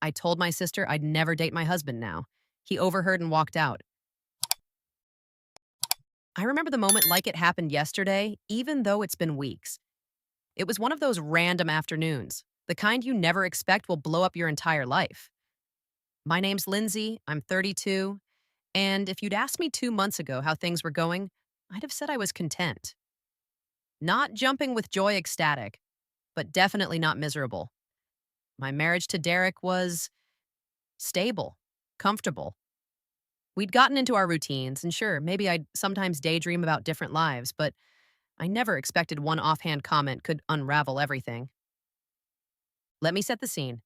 I told my sister I'd never date my husband now. He overheard and walked out. I remember the moment like it happened yesterday, even though it's been weeks. It was one of those random afternoons, the kind you never expect will blow up your entire life. My name's Lindsay, I'm 32, and if you'd asked me 2 months ago how things were going, I'd have said I was content. Not jumping with joy ecstatic, but definitely not miserable. My marriage to Derek was stable, comfortable. We'd gotten into our routines, and sure, maybe I'd sometimes daydream about different lives, but I never expected one offhand comment could unravel everything. Let me set the scene.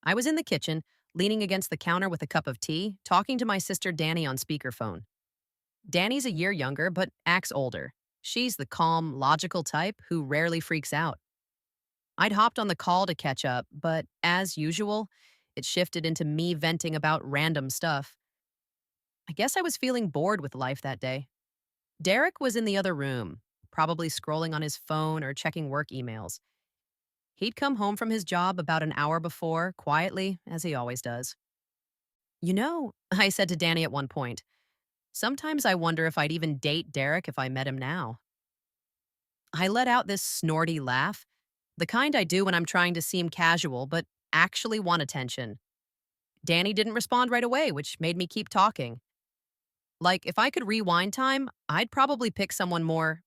I was in the kitchen, leaning against the counter with a cup of tea, talking to my sister Danny on speakerphone. Danny's a year younger, but acts older. She's the calm, logical type who rarely freaks out. I'd hopped on the call to catch up, but as usual, it shifted into me venting about random stuff. I guess I was feeling bored with life that day. Derek was in the other room, probably scrolling on his phone or checking work emails. He'd come home from his job about an hour before, quietly, as he always does. I said to Danny at one point, sometimes I wonder if I'd even date Derek if I met him now. I let out this snorty laugh, the kind I do when I'm trying to seem casual but actually want attention. Danny didn't respond right away, which made me keep talking. Like, if I could rewind time, I'd probably pick someone more,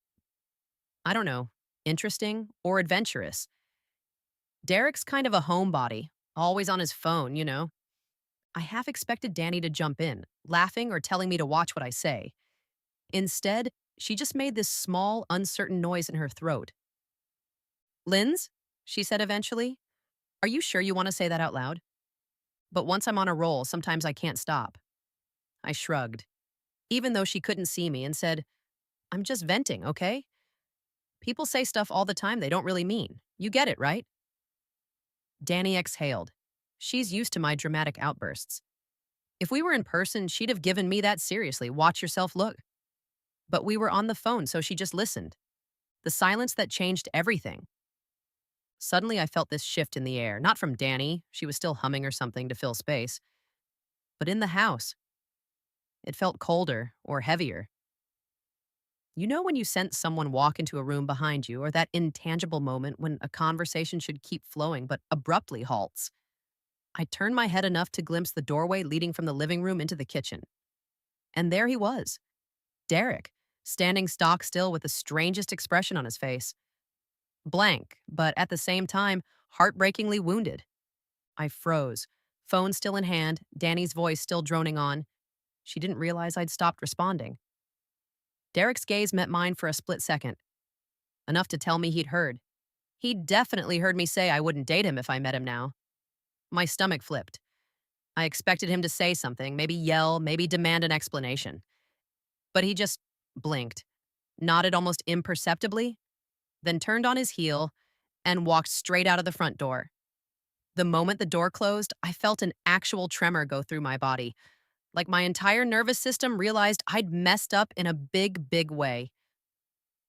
I don't know, interesting or adventurous. Derek's kind of a homebody, always on his phone. I half expected Danny to jump in, laughing or telling me to watch what I say. Instead, she just made this small, uncertain noise in her throat. Linz, she said eventually, are you sure you want to say that out loud? But once I'm on a roll, sometimes I can't stop. I shrugged, even though she couldn't see me, and said, I'm just venting, okay? People say stuff all the time they don't really mean. You get it, right? Danny exhaled. She's used to my dramatic outbursts. If we were in person, she'd have given me that seriously. Watch yourself look. But we were on the phone, so she just listened. The silence that changed everything. Suddenly, I felt this shift in the air, not from Danny, she was still humming or something to fill space, but in the house. It felt colder or heavier. You know when you sense someone walk into a room behind you, or that intangible moment when a conversation should keep flowing but abruptly halts? I turned my head enough to glimpse the doorway leading from the living room into the kitchen. And there he was, Derek, standing stock still with the strangest expression on his face. Blank, but at the same time, heartbreakingly wounded. I froze, phone still in hand, Danny's voice still droning on. She didn't realize I'd stopped responding. Derek's gaze met mine for a split second, enough to tell me he'd heard. He'd definitely heard me say I wouldn't date him if I met him now. My stomach flipped. I expected him to say something, maybe yell, maybe demand an explanation. But he just blinked, nodded almost imperceptibly, then turned on his heel and walked straight out of the front door. The moment the door closed, I felt an actual tremor go through my body, like my entire nervous system realized I'd messed up in a big, big way.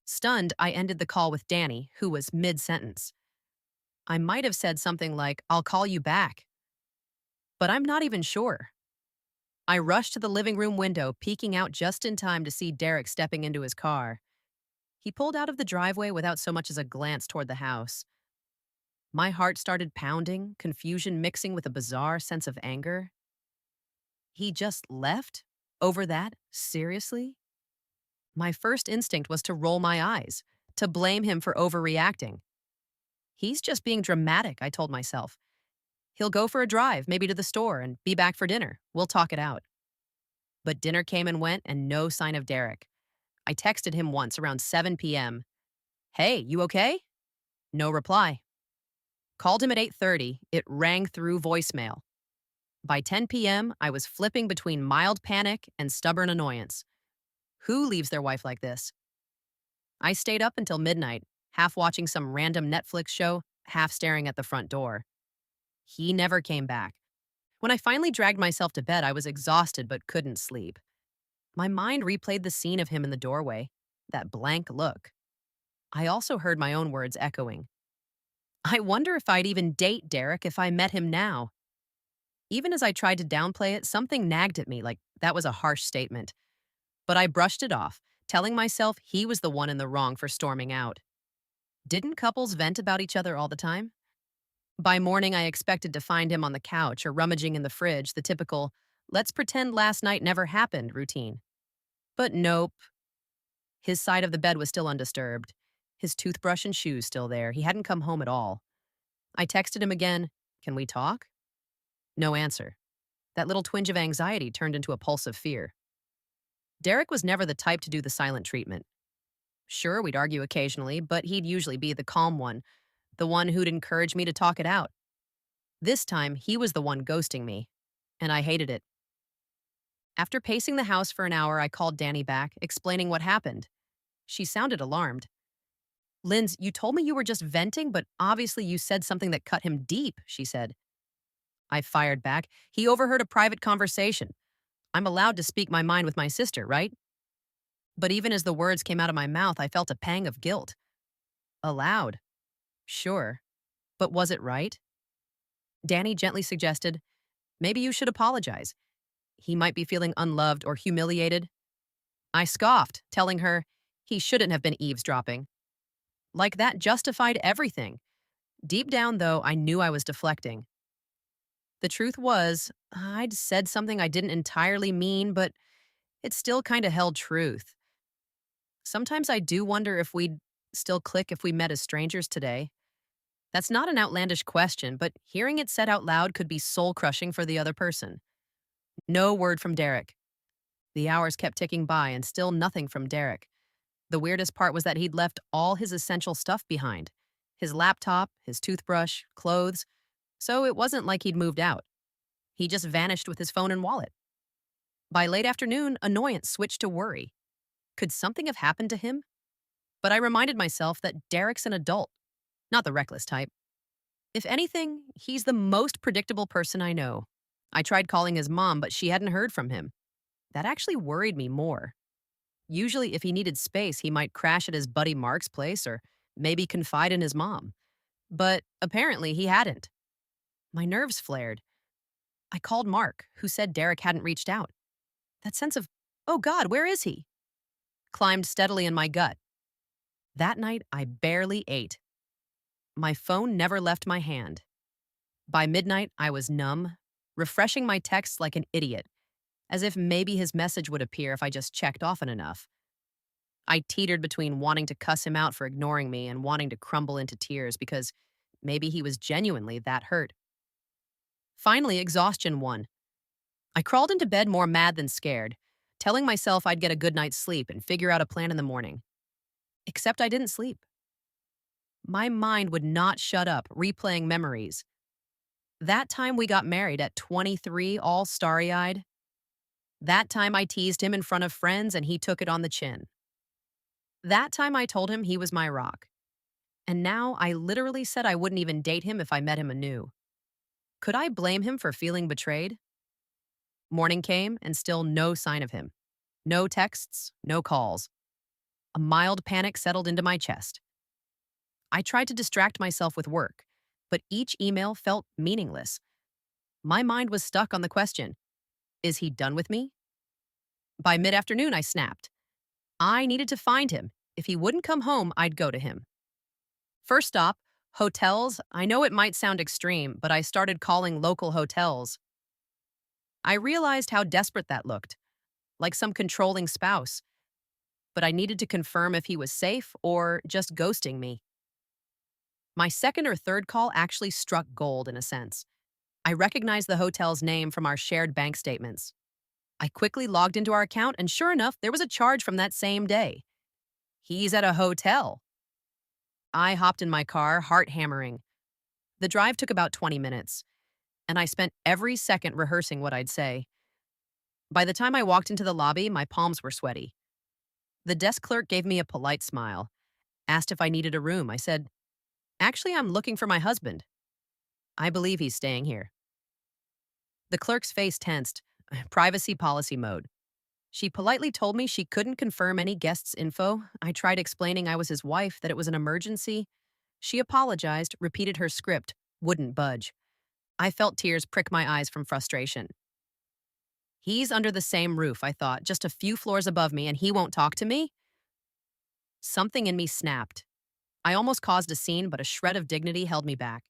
Stunned, I ended the call with Danny, who was mid-sentence. I might have said something like, I'll call you back. But I'm not even sure. I rushed to the living room window, peeking out just in time to see Derek stepping into his car. He pulled out of the driveway without so much as a glance toward the house. My heart started pounding, confusion mixing with a bizarre sense of anger. He just left? Over that? Seriously? My first instinct was to roll my eyes, to blame him for overreacting. He's just being dramatic, I told myself. He'll go for a drive, maybe to the store, and be back for dinner. We'll talk it out. But dinner came and went, and no sign of Derek. I texted him once around 7 p.m. Hey, you okay? No reply. Called him at 8:30. It rang through voicemail. By 10 p.m., I was flipping between mild panic and stubborn annoyance. Who leaves their wife like this? I stayed up until midnight, half watching some random Netflix show, half staring at the front door. He never came back. When I finally dragged myself to bed, I was exhausted but couldn't sleep. My mind replayed the scene of him in the doorway, that blank look. I also heard my own words echoing. I wonder if I'd even date Derek if I met him now. Even as I tried to downplay it, something nagged at me like that was a harsh statement. But I brushed it off, telling myself he was the one in the wrong for storming out. Didn't couples vent about each other all the time? By morning, I expected to find him on the couch or rummaging in the fridge, the typical, let's pretend last night never happened routine. But nope, his side of the bed was still undisturbed. His toothbrush and shoes still there. He hadn't come home at all. I texted him again, can we talk? No answer. That little twinge of anxiety turned into a pulse of fear. Derek was never the type to do the silent treatment. Sure, we'd argue occasionally, but he'd usually be the calm one, the one who'd encourage me to talk it out. This time, he was the one ghosting me, and I hated it. After pacing the house for an hour, I called Danny back, explaining what happened. She sounded alarmed. Linz, you told me you were just venting, but obviously you said something that cut him deep, she said. I fired back. He overheard a private conversation. I'm allowed to speak my mind with my sister, right? But even as the words came out of my mouth, I felt a pang of guilt. Allowed? Sure. But was it right? Danny gently suggested, maybe you should apologize. He might be feeling unloved or humiliated. I scoffed, telling her he shouldn't have been eavesdropping. Like that justified everything. Deep down, though, I knew I was deflecting. The truth was, I'd said something I didn't entirely mean, but it still kind of held truth. Sometimes I do wonder if we'd still click if we met as strangers today. That's not an outlandish question, but hearing it said out loud could be soul-crushing for the other person. No word from Derek. The hours kept ticking by and still nothing from Derek. The weirdest part was that he'd left all his essential stuff behind. His laptop, his toothbrush, clothes. So it wasn't like he'd moved out. He just vanished with his phone and wallet. By late afternoon, annoyance switched to worry. Could something have happened to him? But I reminded myself that Derek's an adult, not the reckless type. If anything, he's the most predictable person I know. I tried calling his mom, but she hadn't heard from him. That actually worried me more. Usually, if he needed space, he might crash at his buddy Mark's place or maybe confide in his mom. But apparently, he hadn't. My nerves flared. I called Mark, who said Derek hadn't reached out. That sense of, oh God, where is he? Climbed steadily in my gut. That night, I barely ate. My phone never left my hand. By midnight, I was numb, refreshing my texts like an idiot, as if maybe his message would appear if I just checked often enough. I teetered between wanting to cuss him out for ignoring me and wanting to crumble into tears because maybe he was genuinely that hurt. Finally, exhaustion won. I crawled into bed more mad than scared, telling myself I'd get a good night's sleep and figure out a plan in the morning. Except I didn't sleep. My mind would not shut up, replaying memories. That time we got married at 23, all starry-eyed. That time I teased him in front of friends and he took it on the chin. That time I told him he was my rock. And now I literally said I wouldn't even date him if I met him anew. Could I blame him for feeling betrayed? Morning came and still no sign of him. No texts, no calls. A mild panic settled into my chest. I tried to distract myself with work, but each email felt meaningless. My mind was stuck on the question, is he done with me? By mid-afternoon, I snapped. I needed to find him. If he wouldn't come home, I'd go to him. First stop, hotels. I know it might sound extreme, but I started calling local hotels. I realized how desperate that looked, like some controlling spouse. But I needed to confirm if he was safe or just ghosting me. My second or third call actually struck gold in a sense. I recognized the hotel's name from our shared bank statements. I quickly logged into our account, and sure enough, there was a charge from that same day. He's at a hotel. I hopped in my car, heart hammering. The drive took about 20 minutes, and I spent every second rehearsing what I'd say. By the time I walked into the lobby, my palms were sweaty. The desk clerk gave me a polite smile, asked if I needed a room. I said, actually, I'm looking for my husband. I believe he's staying here. The clerk's face tensed, privacy policy mode. She politely told me she couldn't confirm any guest's info. I tried explaining I was his wife, that it was an emergency. She apologized, repeated her script, wouldn't budge. I felt tears prick my eyes from frustration. He's under the same roof, I thought, just a few floors above me, and he won't talk to me? Something in me snapped. I almost caused a scene, but a shred of dignity held me back.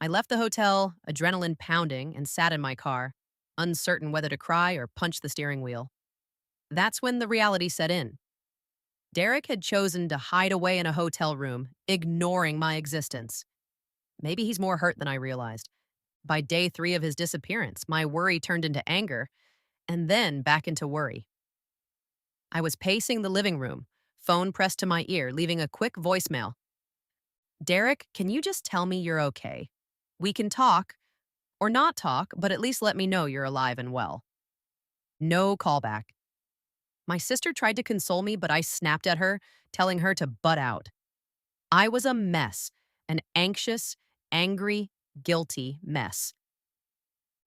I left the hotel, adrenaline pounding, and sat in my car, uncertain whether to cry or punch the steering wheel. That's when the reality set in. Derek had chosen to hide away in a hotel room, ignoring my existence. Maybe he's more hurt than I realized. By day 3 of his disappearance, my worry turned into anger, and then back into worry. I was pacing the living room, phone pressed to my ear, leaving a quick voicemail. Derek, can you just tell me you're okay? We can talk, or not talk, but at least let me know you're alive and well. No callback. My sister tried to console me, but I snapped at her, telling her to butt out. I was a mess, an anxious, angry, guilty mess.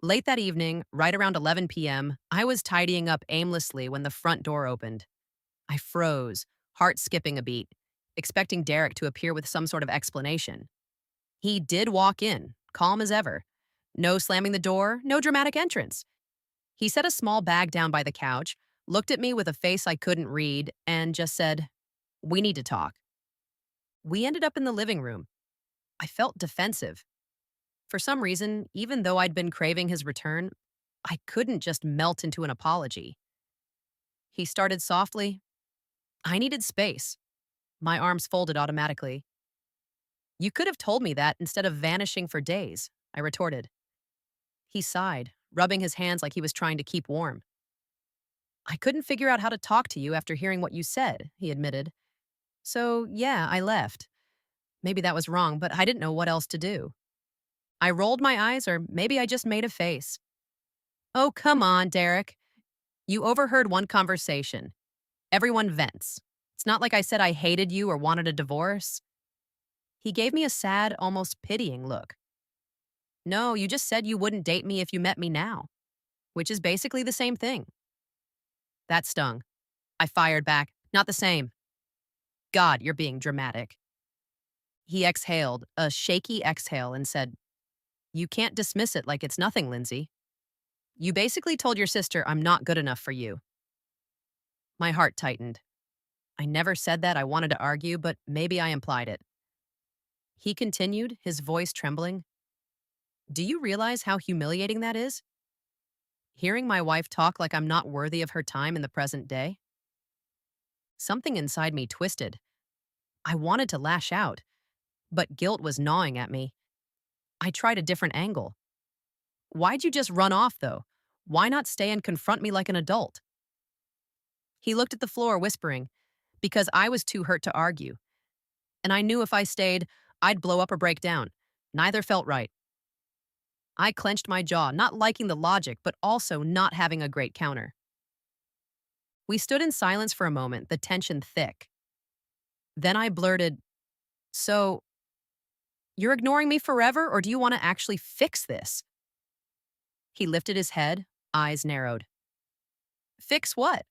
Late that evening, right around 11 p.m., I was tidying up aimlessly when the front door opened. I froze, heart skipping a beat, expecting Derek to appear with some sort of explanation. He did walk in, calm as ever. No slamming the door, no dramatic entrance. He set a small bag down by the couch, looked at me with a face I couldn't read, and just said, "We need to talk." We ended up in the living room. I felt defensive. For some reason, even though I'd been craving his return, I couldn't just melt into an apology. He started softly. I needed space. My arms folded automatically. You could have told me that instead of vanishing for days, I retorted. He sighed, rubbing his hands like he was trying to keep warm. I couldn't figure out how to talk to you after hearing what you said, he admitted. So, yeah, I left. Maybe that was wrong, but I didn't know what else to do. I rolled my eyes, or maybe I just made a face. Oh, come on, Derek. You overheard one conversation. Everyone vents. It's not like I said I hated you or wanted a divorce. He gave me a sad, almost pitying look. No, you just said you wouldn't date me if you met me now, which is basically the same thing. That stung. I fired back. Not the same. God, you're being dramatic. He exhaled, a shaky exhale, and said, You can't dismiss it like it's nothing, Lindsay. You basically told your sister I'm not good enough for you. My heart tightened. I never said that. I wanted to argue, but maybe I implied it. He continued, his voice trembling. Do you realize how humiliating that is? Hearing my wife talk like I'm not worthy of her time in the present day? Something inside me twisted. I wanted to lash out, but guilt was gnawing at me. I tried a different angle. Why'd you just run off, though? Why not stay and confront me like an adult? He looked at the floor, whispering, because I was too hurt to argue. And I knew if I stayed, I'd blow up or break down. Neither felt right. I clenched my jaw, not liking the logic, but also not having a great counter. We stood in silence for a moment, the tension thick. Then I blurted, So, you're ignoring me forever, or do you want to actually fix this? He lifted his head, eyes narrowed. Fix what?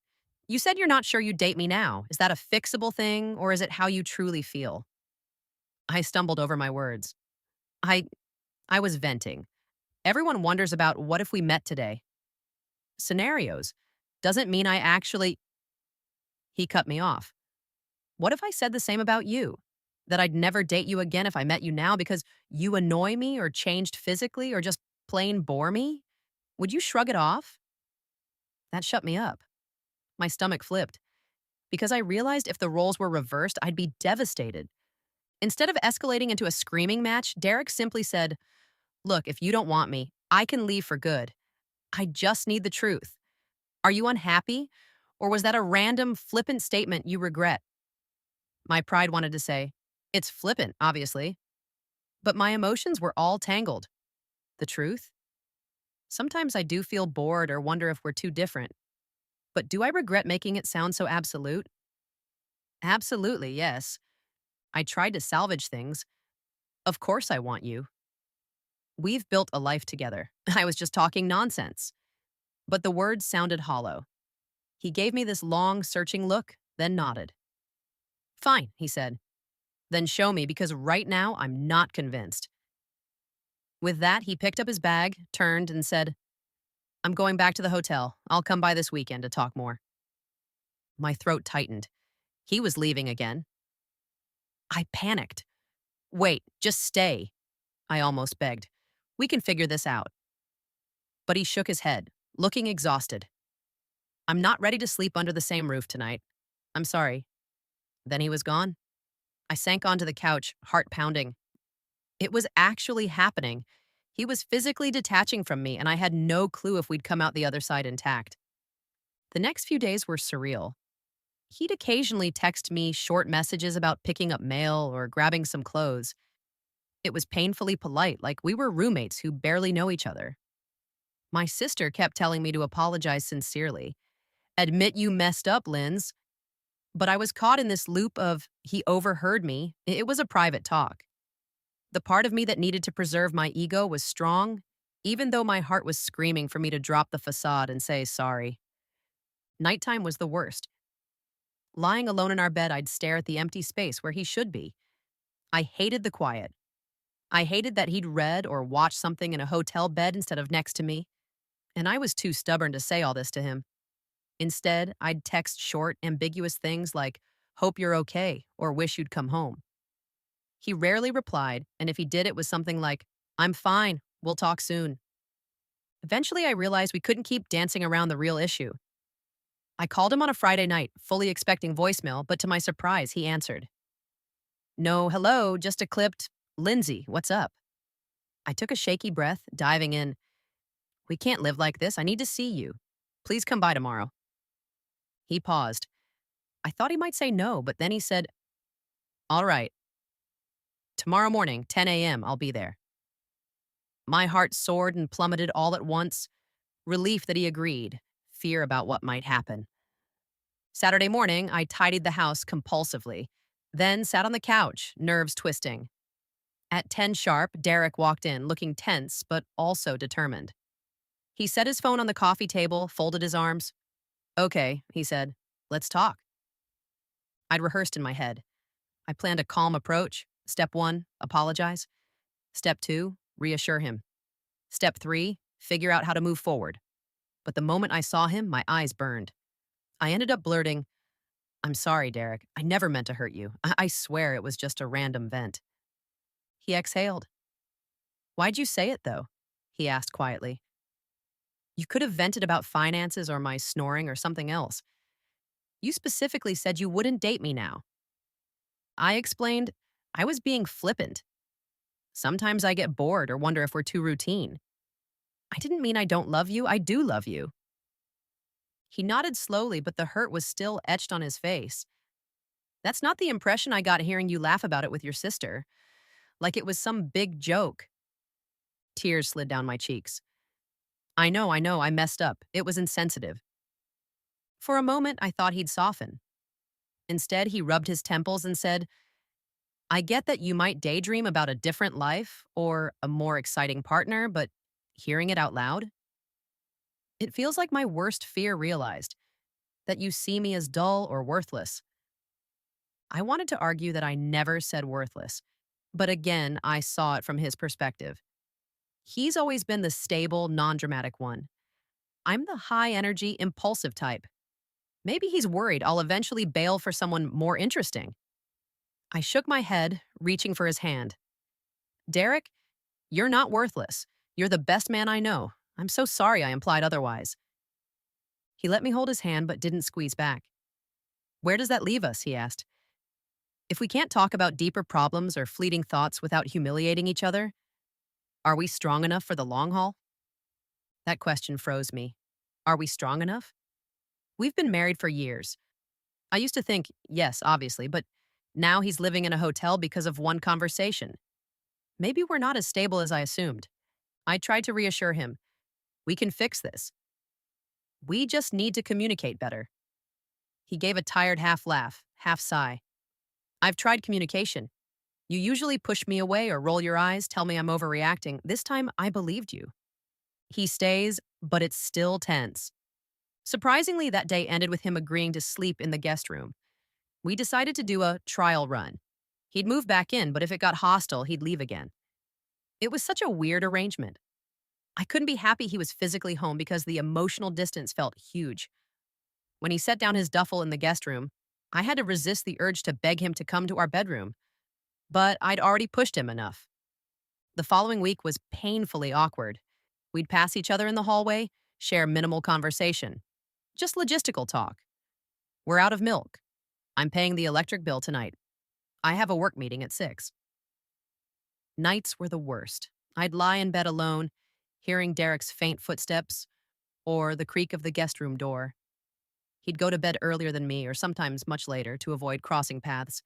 You said you're not sure you'd date me now. Is that a fixable thing, or is it how you truly feel? I stumbled over my words. I I was venting. Everyone wonders about what if we met today. Scenarios. Doesn't mean I actually. He cut me off. What if I said the same about you? That I'd never date you again if I met you now because you annoy me or changed physically or just plain bore me? Would you shrug it off? That shut me up. My stomach flipped because I realized if the roles were reversed, I'd be devastated. Instead of escalating into a screaming match, Derek simply said, Look, if you don't want me, I can leave for good. I just need the truth. Are you unhappy? Or was that a random, flippant statement you regret? My pride wanted to say, It's flippant, obviously. But my emotions were all tangled. The truth? Sometimes I do feel bored or wonder if we're too different. But do I regret making it sound so absolute? Absolutely, yes. I tried to salvage things. Of course I want you. We've built a life together. I was just talking nonsense. But the words sounded hollow. He gave me this long, searching look, then nodded. Fine, he said. Then show me because right now I'm not convinced. With that, he picked up his bag, turned, and said, I'm going back to the hotel. I'll come by this weekend to talk more. My throat tightened. He was leaving again. I panicked. Wait, just stay, I almost begged. We can figure this out. But he shook his head, looking exhausted. I'm not ready to sleep under the same roof tonight. I'm sorry. Then he was gone. I sank onto the couch, heart pounding. It was actually happening. He was physically detaching from me, and I had no clue if we'd come out the other side intact. The next few days were surreal. He'd occasionally text me short messages about picking up mail or grabbing some clothes. It was painfully polite, like we were roommates who barely know each other. My sister kept telling me to apologize sincerely. Admit you messed up, Linz. But I was caught in this loop of he overheard me. It was a private talk. The part of me that needed to preserve my ego was strong, even though my heart was screaming for me to drop the facade and say sorry. Nighttime was the worst. Lying alone in our bed, I'd stare at the empty space where he should be. I hated the quiet. I hated that he'd read or watched something in a hotel bed instead of next to me. And I was too stubborn to say all this to him. Instead, I'd text short, ambiguous things like, hope you're okay, or wish you'd come home. He rarely replied, and if he did, it was something like, I'm fine, we'll talk soon. Eventually, I realized we couldn't keep dancing around the real issue. I called him on a Friday night, fully expecting voicemail, but to my surprise, he answered. No, hello, just a clipped, Lindsay, what's up? I took a shaky breath, diving in. We can't live like this. I need to see you. Please come by tomorrow. He paused. I thought he might say no, but then he said, all right. Tomorrow morning, 10 a.m., I'll be there. My heart soared and plummeted all at once. Relief that he agreed, fear about what might happen. Saturday morning, I tidied the house compulsively, then sat on the couch, nerves twisting. At 10 sharp, Derek walked in, looking tense but also determined. He set his phone on the coffee table, folded his arms. Okay, he said, let's talk. I'd rehearsed in my head. I planned a calm approach. Step 1, apologize. Step 2, reassure him. Step 3, figure out how to move forward. But the moment I saw him, my eyes burned. I ended up blurting, I'm sorry, Derek. I never meant to hurt you. I swear it was just a random vent. He exhaled. Why'd you say it, though? He asked quietly. You could have vented about finances or my snoring or something else. You specifically said you wouldn't date me now. I explained I was being flippant. Sometimes I get bored or wonder if we're too routine. I didn't mean I don't love you. I do love you. He nodded slowly, but the hurt was still etched on his face. That's not the impression I got hearing you laugh about it with your sister. Like it was some big joke. Tears slid down my cheeks. I know, I messed up. It was insensitive. For a moment, I thought he'd soften. Instead, he rubbed his temples and said, I get that you might daydream about a different life or a more exciting partner, but hearing it out loud? It feels like my worst fear realized, that you see me as dull or worthless. I wanted to argue that I never said worthless, but again, I saw it from his perspective. He's always been the stable, non-dramatic one. I'm the high-energy, impulsive type. Maybe he's worried I'll eventually bail for someone more interesting. I shook my head, reaching for his hand. Derek, you're not worthless. You're the best man I know. I'm so sorry I implied otherwise. He let me hold his hand but didn't squeeze back. Where does that leave us? He asked. If we can't talk about deeper problems or fleeting thoughts without humiliating each other, are we strong enough for the long haul? That question froze me. Are we strong enough? We've been married for years. I used to think, yes, obviously, but now he's living in a hotel because of one conversation. Maybe we're not as stable as I assumed. I tried to reassure him. We can fix this. We just need to communicate better. He gave a tired half laugh, half sigh. I've tried communication. You usually push me away or roll your eyes, tell me I'm overreacting. This time, I believed you. He stays, but it's still tense. Surprisingly, that day ended with him agreeing to sleep in the guest room. We decided to do a trial run. He'd move back in, but if it got hostile, he'd leave again. It was such a weird arrangement. I couldn't be happy he was physically home because the emotional distance felt huge. When he set down his duffel in the guest room, I had to resist the urge to beg him to come to our bedroom, but I'd already pushed him enough. The following week was painfully awkward. We'd pass each other in the hallway, share minimal conversation, just logistical talk. We're out of milk. I'm paying the electric bill tonight. I have a work meeting at 6. Nights were the worst. I'd lie in bed alone, hearing Derek's faint footsteps or the creak of the guest room door. He'd go to bed earlier than me, or sometimes much later, to avoid crossing paths.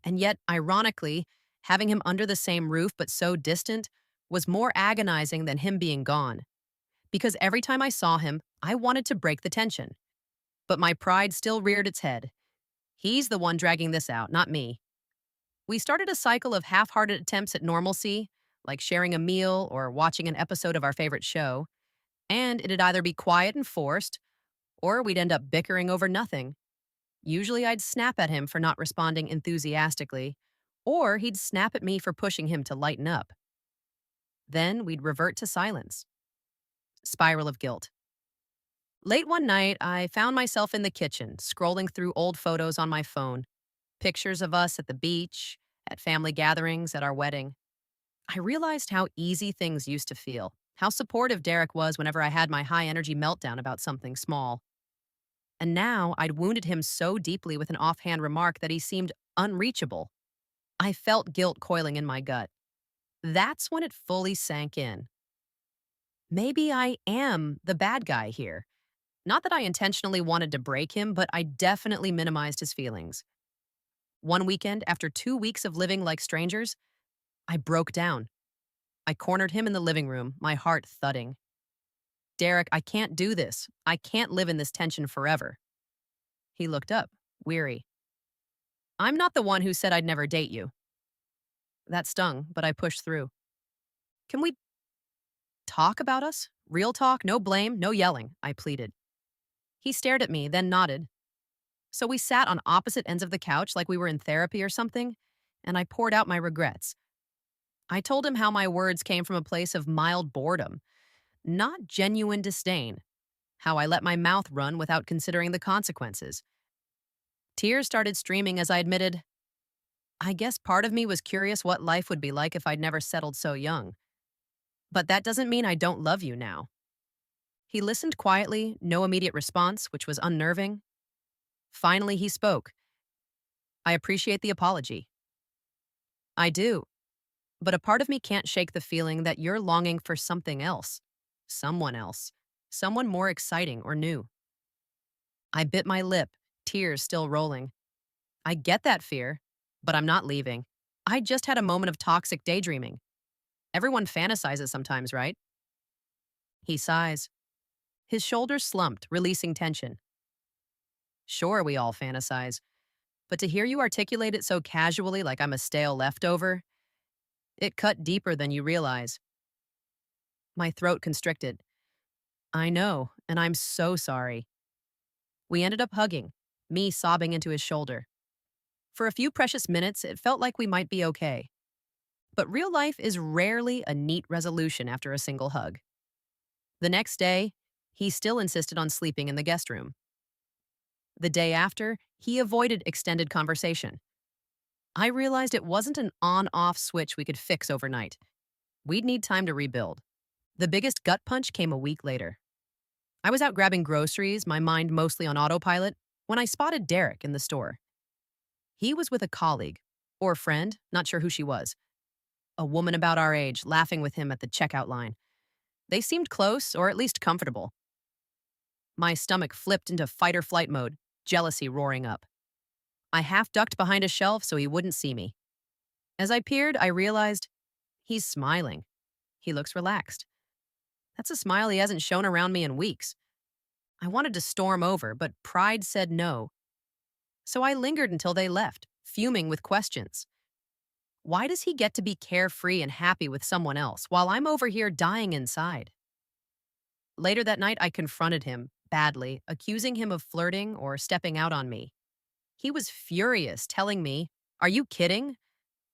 And yet, ironically, having him under the same roof but so distant was more agonizing than him being gone. Because every time I saw him, I wanted to break the tension. But my pride still reared its head. He's the one dragging this out, not me. We started a cycle of half-hearted attempts at normalcy, like sharing a meal or watching an episode of our favorite show, and it'd either be quiet and forced, or we'd end up bickering over nothing. Usually I'd snap at him for not responding enthusiastically, or he'd snap at me for pushing him to lighten up. Then we'd revert to silence. Spiral of guilt. Late one night, I found myself in the kitchen, scrolling through old photos on my phone. Pictures of us at the beach, at family gatherings, at our wedding. I realized how easy things used to feel, how supportive Derek was whenever I had my high energy meltdown about something small. And now I'd wounded him so deeply with an offhand remark that he seemed unreachable. I felt guilt coiling in my gut. That's when it fully sank in. Maybe I am the bad guy here. Not that I intentionally wanted to break him, but I definitely minimized his feelings. One weekend, after 2 weeks of living like strangers, I broke down. I cornered him in the living room, my heart thudding. Derek, I can't do this. I can't live in this tension forever. He looked up, weary. I'm not the one who said I'd never date you. That stung, but I pushed through. Can we talk about us? Real talk, no blame, no yelling, I pleaded. He stared at me, then nodded. So we sat on opposite ends of the couch like we were in therapy or something, and I poured out my regrets. I told him how my words came from a place of mild boredom, not genuine disdain, how I let my mouth run without considering the consequences. Tears started streaming as I admitted, I guess part of me was curious what life would be like if I'd never settled so young. But that doesn't mean I don't love you now. He listened quietly, no immediate response, which was unnerving. Finally, he spoke. I appreciate the apology. I do. But a part of me can't shake the feeling that you're longing for something else. Someone else. Someone more exciting or new. I bit my lip, tears still rolling. I get that fear, but I'm not leaving. I just had a moment of toxic daydreaming. Everyone fantasizes sometimes, right? He sighs. His shoulders slumped, releasing tension. Sure, we all fantasize. But to hear you articulate it so casually like I'm a stale leftover, it cut deeper than you realize. My throat constricted. I know, and I'm so sorry. We ended up hugging, me sobbing into his shoulder. For a few precious minutes, it felt like we might be okay. But real life is rarely a neat resolution after a single hug. The next day, he still insisted on sleeping in the guest room. The day after, he avoided extended conversation. I realized it wasn't an on-off switch we could fix overnight. We'd need time to rebuild. The biggest gut punch came a week later. I was out grabbing groceries, my mind mostly on autopilot, when I spotted Derek in the store. He was with a colleague, or friend, not sure who she was. A woman about our age, laughing with him at the checkout line. They seemed close, or at least comfortable. My stomach flipped into fight-or-flight mode, jealousy roaring up. I half-ducked behind a shelf so he wouldn't see me. As I peered, I realized he's smiling. He looks relaxed. That's a smile he hasn't shown around me in weeks. I wanted to storm over, but pride said no. So I lingered until they left, fuming with questions. Why does he get to be carefree and happy with someone else while I'm over here dying inside? Later that night, I confronted him, badly, accusing him of flirting or stepping out on me. He was furious, telling me, Are you kidding?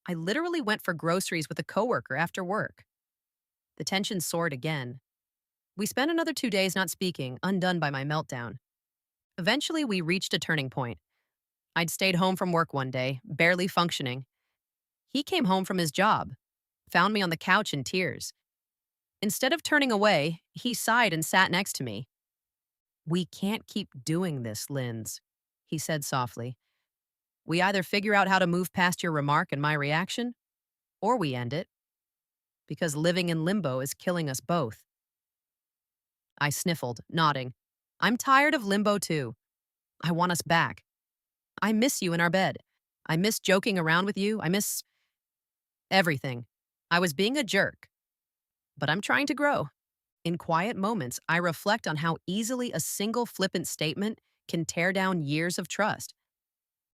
I literally went for groceries with a coworker after work. The tension soared again. We spent another 2 days not speaking, undone by my meltdown. Eventually, we reached a turning point. I'd stayed home from work one day, barely functioning. He came home from his job, found me on the couch in tears. Instead of turning away, he sighed and sat next to me. "We can't keep doing this, Linz," he said softly. "We either figure out how to move past your remark and my reaction, or we end it, because living in limbo is killing us both." I sniffled, nodding. "I'm tired of limbo too. I want us back. I miss you in our bed. I miss joking around with you. I miss everything. I was being a jerk, but I'm trying to grow." In quiet moments, I reflect on how easily a single flippant statement can tear down years of trust.